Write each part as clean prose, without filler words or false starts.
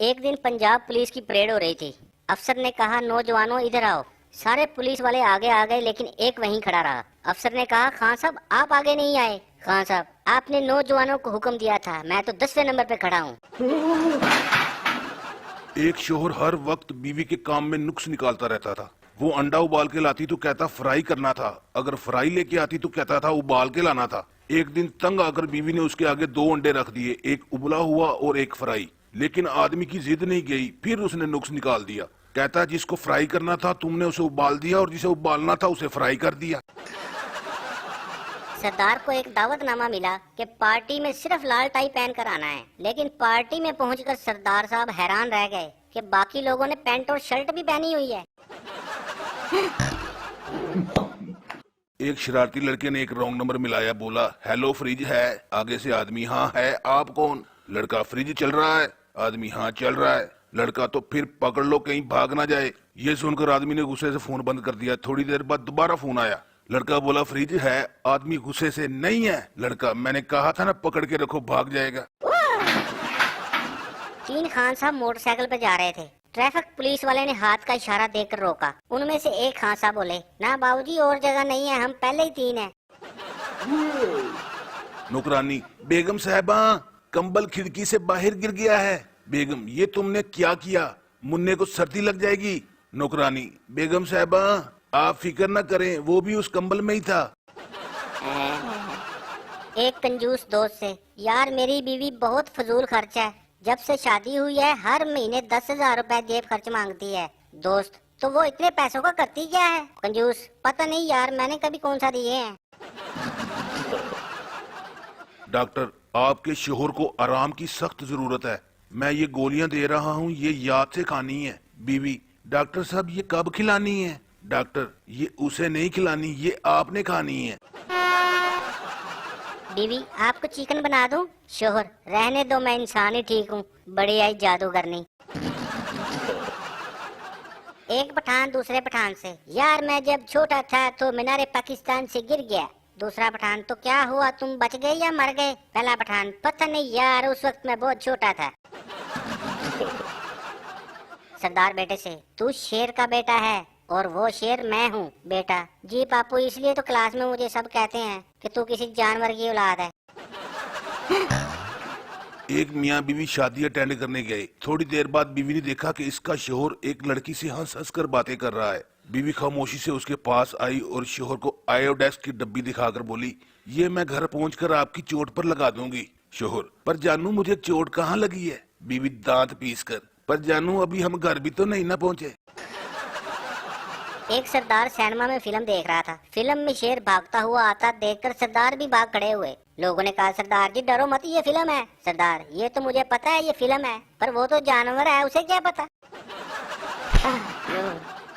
एक दिन पंजाब पुलिस की परेड हो रही थी। अफसर ने कहा, नौजवानों इधर आओ। सारे पुलिस वाले आगे आ गए, लेकिन एक वहीं खड़ा रहा। अफसर ने कहा, खान साहब आप आगे नहीं आए। खान साहब, आपने नौजवानों को हुक्म दिया था, मैं तो 10वें नंबर पे खड़ा हूँ। एक शोहर हर वक्त बीवी के काम में नुक्स निकालता रहता था। वो अंडा उबाल के लाती तो कहता फ्राई करना था, अगर फ्राई लेके आती तो कहता था उबाल के लाना था। एक दिन तंग आकर बीवी ने उसके आगे 2 अंडे रख दिए, एक उबला हुआ और एक फ्राई। लेकिन आदमी की जिद नहीं गई, फिर उसने नुक्स निकाल दिया। कहता जिसको फ्राई करना था तुमने उसे उबाल दिया, और जिसे उबालना था उसे फ्राई कर दिया। सरदार को एक दावतनामा मिला कि पार्टी में सिर्फ लाल टाई पहन कर आना है, लेकिन पार्टी में पहुंचकर सरदार साहब हैरान रह गए कि बाकी लोगों ने पैंट और शर्ट भी पहनी हुई है। एक शरारती लड़के ने एक रॉन्ग नंबर मिलाया, बोला हेलो फ्रिज है। आगे से आदमी, हाँ है, आप कौन? लड़का, फ्रिज चल रहा है। आदमी, हाँ चल रहा है। लड़का, तो फिर पकड़ लो कहीं भाग ना जाए। ये सुनकर आदमी ने गुस्से से फोन बंद कर दिया। थोड़ी देर बाद दोबारा फोन आया। लड़का बोला फ्रिज है। आदमी गुस्से से, नहीं है। लड़का, मैंने कहा था ना पकड़ के रखो, भाग जाएगा। 3 खान साहब मोटरसाइकिल पे जा रहे थे। ट्रैफिक पुलिस वाले ने हाथ का इशारा देकर रोका। उनमें से एक खान साहब बोले, ना बाबूजी और जगह नहीं है, हम पहले ही 3 हैं। नौकरानी, बेगम साहबा कंबल खिड़की से बाहर गिर गया है। बेगम, ये तुमने क्या किया? मुन्ने को सर्दी लग जाएगी। नौकरानी, बेगम साहबा आप फिक्र न करें, वो भी उस कंबल में ही था। एक कंजूस दोस्त से, यार मेरी बीवी बहुत फजूल खर्च है, जब से शादी हुई है हर महीने 10,000 रुपए जेब खर्च मांगती है। दोस्त, तो वो इतने पैसों का करती क्या है? कंजूस, पता नहीं यार, मैंने कभी कौन सा दिए हैं। डॉक्टर, आपके शोहर को आराम की सख्त जरूरत है। मैं ये गोलियां दे रहा हूँ, ये याद से खानी है। बीवी, डॉक्टर साहब ये कब खिलानी है? डॉक्टर, ये उसे नहीं खिलानी, ये आपने खानी है। बीवी, आपको चिकन बना दूं? शोहर, रहने दो, मैं इंसान ही ठीक हूँ, बड़ी आई जादूगरनी। एक पठान दूसरे पठान से, यार मैं जब छोटा था तो मीनारे पाकिस्तान से गिर गया। दूसरा पठान, तो क्या हुआ, तुम बच गए या मर गए? पहला पठान, पता नहीं यार, उस वक्त मैं बहुत छोटा था। सरदार बेटे से, तू शेर का बेटा है और वो शेर मैं हूँ। बेटा, जी पापू, इसलिए तो क्लास में मुझे सब कहते हैं कि तू किसी जानवर की औलाद है। एक मियाँ बीवी शादी अटेंड करने गए। थोड़ी देर बाद बीवी ने देखा कि इसका शोहर एक लड़की से हंस हंस कर बातें कर रहा है। बीवी खामोशी से उसके पास आई और शोहर को आयोडेक्स की डब्बी दिखाकर बोली, ये मैं घर पहुंचकर आपकी चोट पर लगा दूंगी। शोहर, पर जानू मुझे चोट कहाँ लगी है? बीवी दांत पीस कर, पर जानू अभी हम घर भी तो नहीं ना पहुँचे। एक सरदार सिनेमा में फिल्म देख रहा था। फिल्म में शेर भागता हुआ आता देखकर सरदार भी भाग खड़े हुए। लोगों ने कहा, सरदार जी डरो मत, ये फिल्म है। सरदार, ये तो मुझे पता है ये फिल्म है, पर वो तो जानवर है, उसे क्या पता।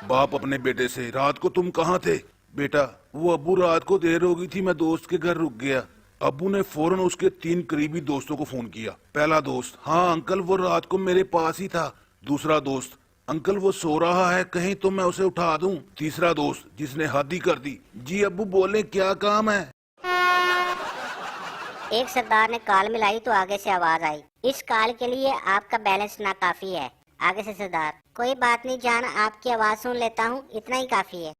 बाप अपने बेटे से, रात को तुम कहाँ थे? बेटा, वो अब्बू रात को देर हो गई थी, मैं दोस्त के घर रुक गया। अब्बू ने फौरन उसके 3 करीबी दोस्तों को फोन किया। पहला दोस्त, हाँ अंकल वो रात को मेरे पास ही था। दूसरा दोस्त, अंकल वो सो रहा है, कहीं तो मैं उसे उठा दूं। तीसरा दोस्त, जिसने हद ही कर दी, जी अब्बू बोले क्या काम है? एक सरदार ने कॉल मिलाई तो आगे से आवाज आई, इस कॉल के लिए आपका बैलेंस नाकाफी है। आगे से सरदार, कोई बात नहीं जान, आपकी आवाज सुन लेता हूँ, इतना ही काफी है।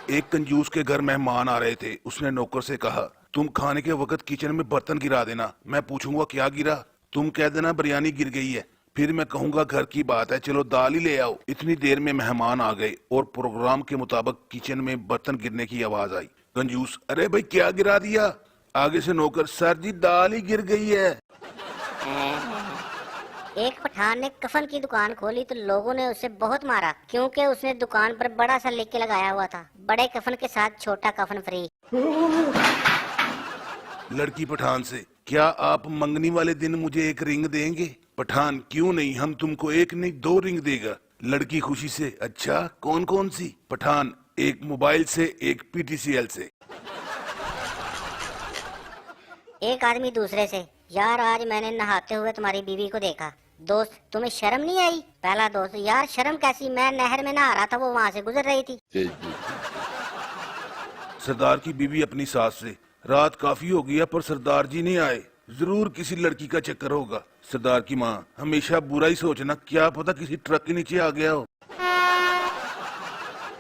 एक कंजूस के घर मेहमान आ रहे थे। उसने नौकर से कहा, तुम खाने के वक्त किचन में बर्तन गिरा देना, मैं पूछूंगा क्या गिरा, तुम कह देना बिरयानी गिर गई है, फिर मैं कहूंगा घर की बात है, चलो दाल ही ले आओ। इतनी देर में मेहमान आ गए और प्रोग्राम के मुताबिक किचन में बर्तन गिरने की आवाज आई। कंजूस, अरे भाई क्या गिरा दिया? आगे से नौकर, सर जी दाल ही गिर गई है। एक पठान ने कफन की दुकान खोली तो लोगों ने उसे बहुत मारा, क्योंकि उसने दुकान पर बड़ा सा लिख के लगाया हुआ था, बड़े कफन के साथ छोटा कफन फ्री। लड़की पठान से, क्या आप मंगनी वाले दिन मुझे एक रिंग देंगे? पठान, क्यों नहीं, हम तुमको एक नहीं 2 रिंग देगा। लड़की खुशी से, अच्छा कौन कौन सी? पठान, एक मोबाइल से, एक पीटीसीएल से। एक आदमी दूसरे से, यार आज मैंने नहाते हुए तुम्हारी बीवी को देखा। दोस्त, तुम्हें शर्म नहीं आई? पहला दोस्त, यार शर्म कैसी, मैं नहर में नहा रहा था, वो वहाँ से गुजर रही थी। सरदार की बीवी अपनी सास से, रात काफी हो गया पर सरदार जी नहीं आए, जरूर किसी लड़की का चक्कर होगा। सरदार की माँ, हमेशा बुरा ही सोचना, क्या पता किसी ट्रक के नीचे आ गया हो।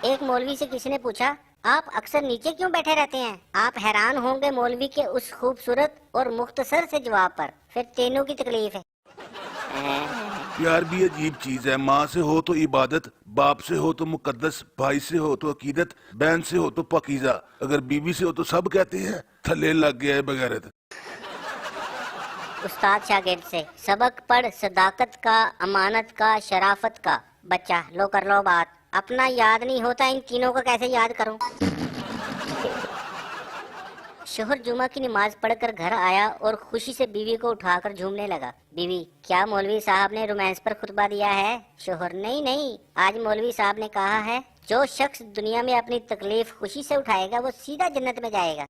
एक मौलवी से किसी ने पूछा, आप अक्सर नीचे क्यों बैठे रहते हैं? आप हैरान होंगे मौलवी के उस खूबसूरत और मुख्तसर से जवाब पर। फिर तीनों की तकलीफ है। प्यार भी अजीब चीज है। माँ से हो तो इबादत, बाप से हो तो मुकद्दस, भाई से हो तो अकीदत, बहन से हो तो पकीजा, अगर बीवी से हो तो सब कहते हैं थल्ले लग गया है बगैरत। उस्ताद शागिर्द से, सबक पढ़ सदाकत का, अमानत का, शराफत का। बच्चा, लो कर लो बात। अपना याद नहीं होता, इन तीनों को कैसे याद करूं? शोहर जुमा की नमाज पढ़कर घर आया और खुशी से बीवी को उठाकर झूमने लगा। बीवी, क्या मौलवी साहब ने रोमांस पर खुतबा दिया है? शोहर, नहीं नहीं, आज मौलवी साहब ने कहा है जो शख्स दुनिया में अपनी तकलीफ खुशी से उठाएगा वो सीधा जन्नत में जाएगा।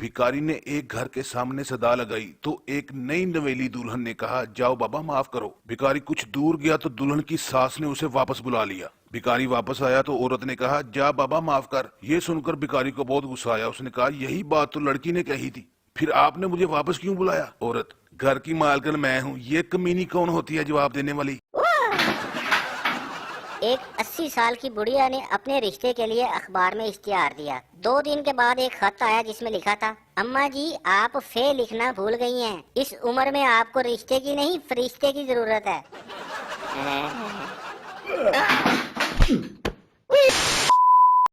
भिखारी ने एक घर के सामने सदा लगाई तो एक नई नवेली दुल्हन ने कहा, जाओ बाबा माफ करो। भिखारी कुछ दूर गया तो दुल्हन की सास ने उसे वापस बुला लिया। भिखारी वापस आया तो औरत ने कहा, जा बाबा माफ कर। ये सुनकर भिखारी को बहुत गुस्सा आया। उसने कहा, यही बात तो लड़की ने कही थी, फिर आपने मुझे वापस क्यों बुलाया? औरत, घर की मालकिन मैं हूँ, ये कमीनी कौन होती है जवाब देने वाली? एक 80 साल की बुढ़िया ने अपने रिश्ते के लिए अखबार में इश्तिहार दिया। 2 दिन के बाद एक खत आया जिसमें लिखा था, अम्मा जी आप फे लिखना भूल गई हैं। इस उम्र में आपको रिश्ते की नहीं फरिश्ते की जरूरत है।